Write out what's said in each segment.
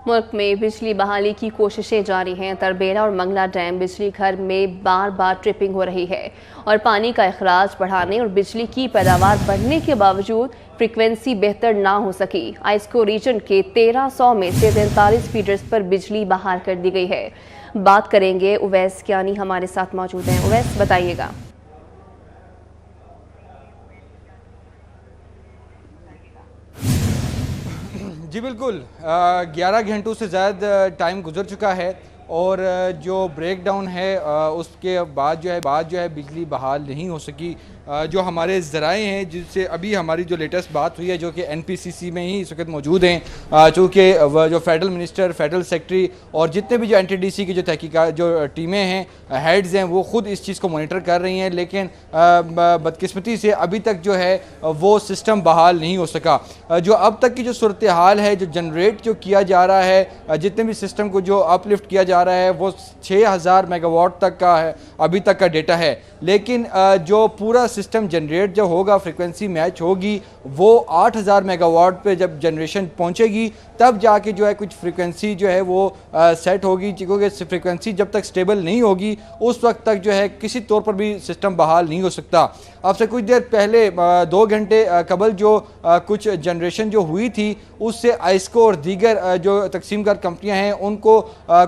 ملک میں بجلی بحالی کی کوششیں جاری ہیں۔ تربیلا اور منگلا ڈیم بجلی گھر میں بار بار ٹرپنگ ہو رہی ہے اور پانی کا اخراج بڑھانے اور بجلی کی پیداوار بڑھنے کے باوجود فریکوینسی بہتر نہ ہو سکی۔ آئسکو ریجن کے 1300 میں سے 43 فیڈرز پر بجلی بحال کر دی گئی ہے۔ بات کریں گے اویس کیانی ہمارے ساتھ موجود ہیں۔ اویس بتائیے گا۔ جی بالکل 11 گھنٹوں سے زیادہ ٹائم گزر چکا ہے اور جو بریک ڈاؤن ہے اس کے بعد جو ہے بجلی بحال نہیں ہو سکی۔ جو ہمارے ذرائع ہیں جن سے ابھی ہماری جو لیٹسٹ بات ہوئی ہے جو کہ NPCC میں ہی اس وقت موجود ہیں، چونکہ جو فیڈرل منسٹر، فیڈرل سیکٹری اور جتنے بھی جو NTDC کی جو تحقیقات جو ٹیمیں ہیں، ہیڈز ہیں، وہ خود اس چیز کو مانیٹر کر رہی ہیں، لیکن بدقسمتی سے ابھی تک جو ہے وہ سسٹم بحال نہیں ہو سکا۔ جو اب تک کی جو صورتحال ہے، جو جنریٹ جو کیا جا رہا ہے، جتنے بھی سسٹم کو جو اپ لفٹ کیا جا رہا ہے وہ 6000 میگا واٹ تک کا ہے، ابھی تک کا ڈیٹا ہے، لیکن جو پورا سسٹم جنریٹ جو ہوگا، فریکوینسی میچ ہوگی، وہ 8000 میگا واٹ پہ جب جنریشن پہنچے گی تب جا کے جو ہے کچھ فریکوینسی جو ہے وہ سیٹ ہوگی، کیونکہ فریکوینسی جب تک سٹیبل نہیں ہوگی اس وقت تک جو ہے کسی طور پر بھی سسٹم بحال نہیں ہو سکتا۔ اب سے کچھ دیر پہلے 2 گھنٹے قبل جو کچھ جنریشن جو ہوئی تھی اس سے آئسکو اور دیگر جو تقسیم کار کمپنیاں ہیں ان کو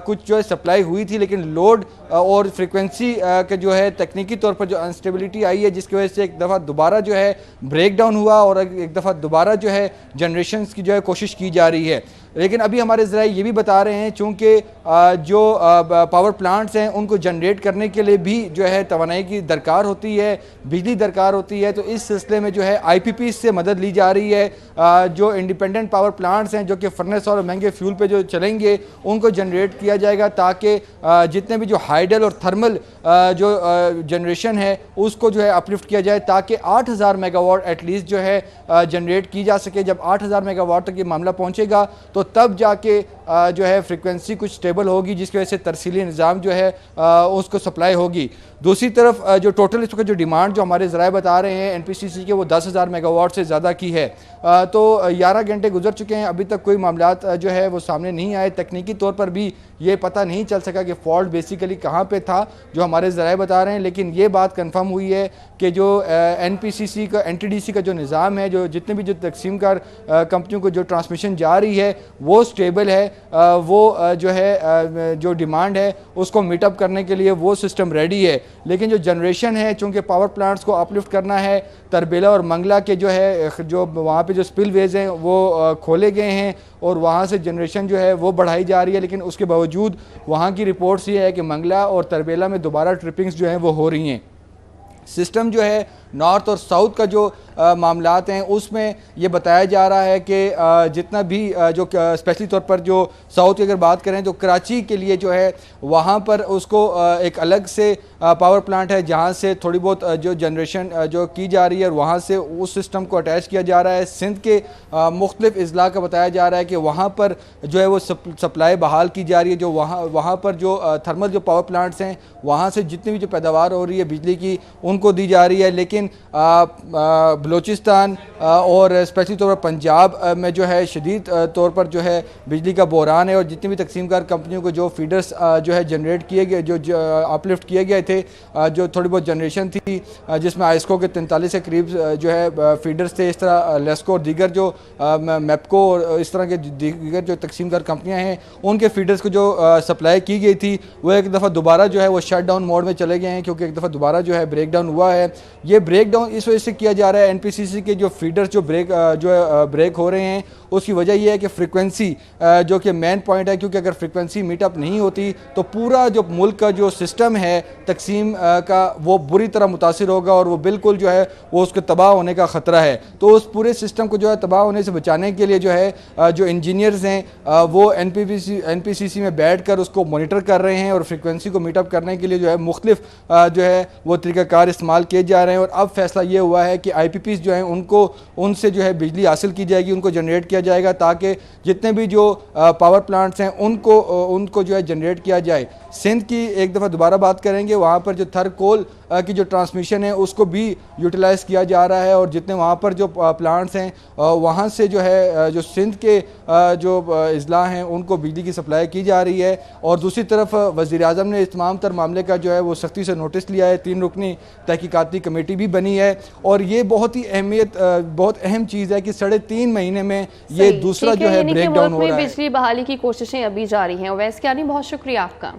کچھ جو ہے سپلائی ہوئی تھی، لیکن لوڈ اور فریکوینسی کے جو ہے تکنیکی طور پر جو انسٹیبلٹی آئی ہے جس کی وجہ سے ایک دفعہ دوبارہ جو ہے بریک ڈاؤن ہوا اور ایک دفعہ دوبارہ جو ہے جنریشنز کی جو ہے کوشش کی جا رہی ہے۔ لیکن ابھی ہمارے ذرائع یہ بھی بتا رہے ہیں چونکہ جو پاور پلانٹس ہیں ان کو جنریٹ کرنے کے لیے بھی جو ہے توانائی کی درکار ہوتی ہے، بجلی درکار ہوتی ہے، تو اس سلسلے میں جو ہے IPP سے مدد لی جا رہی ہے۔ جو انڈیپینڈنٹ پاور پلانٹس ہیں جو کہ فرنس اور مہنگے فیول پہ جو چلیں گے ان کو جنریٹ کیا جائے گا تاکہ جتنے بھی جو ہائیڈل اور تھرمل جو جنریشن ہے اس کو جو ہے اپلفٹ کیا جائے تاکہ 8000 میگا واٹ ایٹ لیسٹ جو ہے جنریٹ کی جا سکے۔ جب 8000 میگا واٹ تک یہ معاملہ پہنچے گا تو تب جا کے جو ہے فریکوینسی کچھ سٹیبل ہوگی جس کی وجہ سے ترسیلی نظام جو ہے اس کو سپلائی ہوگی۔ دوسری طرف جو ٹوٹل اس وقت جو ڈیمانڈ جو ہمارے ذرائع بتا رہے ہیں NPCC کے وہ 10000 میگا واٹ سے زیادہ کی ہے۔ تو 11 گھنٹے گزر چکے ہیں، ابھی تک کوئی معاملات جو ہے وہ سامنے نہیں آئے۔ تکنیکی طور پر بھی یہ پتہ نہیں چل سکا کہ فالٹ بیسیکلی کہاں پہ تھا جو ہمارے ذرائع بتا رہے ہیں، لیکن یہ بات کنفرم ہوئی ہے کہ جو NPCC کا NTDC کا جو نظام ہے، جو جتنے بھی جو تقسیم کار کمپنیوں کو جو ٹرانسمیشن جا رہی ہے وہ سٹیبل ہے، وہ جو ہے جو ڈیمانڈ ہے اس کو میٹ اپ کرنے کے لیے وہ سسٹم ریڈی ہے۔ لیکن جو جنریشن ہے چونکہ پاور پلانٹس کو اپ لفٹ کرنا ہے، تربیلا اور منگلا کے جو ہے جو وہاں پہ جو سپل ویز ہیں وہ کھولے گئے ہیں اور وہاں سے جنریشن جو ہے وہ بڑھائی جا رہی ہے، لیکن اس کے باوجود وہاں کی رپورٹس یہ ہے کہ منگلا اور تربیلا میں دوبارہ ٹرپنگز جو ہیں وہ ہو رہی ہیں۔ سسٹم جو ہے نارتھ اور ساؤتھ کا جو معاملات ہیں اس میں یہ بتایا جا رہا ہے کہ جتنا بھی جو اسپیشلی طور پر جو ساؤتھ کی اگر بات کریں تو کراچی کے لیے جو ہے وہاں پر اس کو ایک الگ سے پاور پلانٹ ہے جہاں سے تھوڑی بہت جو جنریشن جو کی جا رہی ہے اور وہاں سے اس سسٹم کو اٹیچ کیا جا رہا ہے۔ سندھ کے مختلف اضلاع کا بتایا جا رہا ہے کہ وہاں پر جو ہے وہ سپلائی بحال کی جا رہی ہے، جو وہاں پر جو تھرمل جو پاور پلانٹس ہیں وہاں سے جتنی بھی جو پیداوار ہو رہی ہے بجلی کی ان کو دی جا رہی ہے، لیکن بلوچستان اور اسپیشلی طور پر پنجاب میں جو ہے شدید طور پر جو ہے بجلی کا بحران ہے اور جتنی بھی تقسیم کار کمپنیوں کو جو فیڈرز جو ہے جنریٹ کیے گئے جو اپ لفٹ کیے گئے تھے، جو تھوڑی بہت جنریشن تھی جس میں آئسکو کے 43 کے قریب جو ہے فیڈرز تھے، اس طرح لیسکو اور دیگر جو میپکو اور اس طرح کے دیگر جو تقسیم کار کمپنیاں ہیں ان کے فیڈرز کو جو سپلائی کی گئی تھی وہ ایک دفعہ دوبارہ جو ہے وہ شٹ ڈاؤن موڈ میں چلے گئے ہیں کیونکہ ایک دفعہ دوبارہ جو ہے بریک ڈاؤن ہوا ہے۔ یہ بریک ڈاؤن اس وجہ سے کیا جا رہا ہے NPCC کے جو فیڈرز جو بریک ہو رہے ہیں اس کی وجہ یہ ہے کہ فریکوینسی جو کہ مین پوائنٹ ہے، کیونکہ اگر فریکوینسی میٹ اپ نہیں ہوتی تو پورا جو ملک کا جو سسٹم ہے تقسیم کا وہ بری طرح متاثر ہوگا اور وہ بالکل جو ہے وہ اس کے تباہ ہونے کا خطرہ ہے۔ تو اس پورے سسٹم کو جو ہے تباہ ہونے سے بچانے کے لیے جو ہے جو انجینئرز ہیں وہ NPCC میں بیٹھ کر اس کو مانیٹر کر رہے ہیں اور فریکوینسی کو میٹ اپ کرنے کے لیے جو ہے مختلف جو ہے وہ طریقہ کار استعمال کیے جا رہے ہیں، اور اب فیصلہ یہ ہوا ہے کہ IPPs جو ہیں ان سے جو ہے بجلی حاصل کی جائے گی، ان کو جنریٹ کیا جائے گا تاکہ جتنے بھی جو پاور پلانٹس ہیں ان کو جو ہے جنریٹ کیا جائے۔ سندھ کی ایک دفعہ دوبارہ بات کریں گے، وہاں پر جو تھر کول کی جو ٹرانسمیشن ہے اس کو بھی یوٹیلائز کیا جا رہا ہے، اور جتنے وہاں پر جو پلانٹس ہیں وہاں سے جو ہے جو سندھ کے جو اضلاع ہیں ان کو بجلی کی سپلائی کی جا رہی ہے۔ اور دوسری طرف وزیر اعظم نے اس تمام تر معاملے کا جو ہے وہ سختی سے نوٹس لیا ہے، 3 رکنی تحقیقاتی کمیٹی بھی بنی ہے، اور یہ بہت اہم چیز ہے کہ 3.5 مہینے میں یہ دوسرا جو ہے بریک ڈاؤن ہو رہا ہے۔ بجلی بحالی کی کوششیں ابھی جاری ہیں۔ اویس کیانی، بہت شکریہ آپ کا۔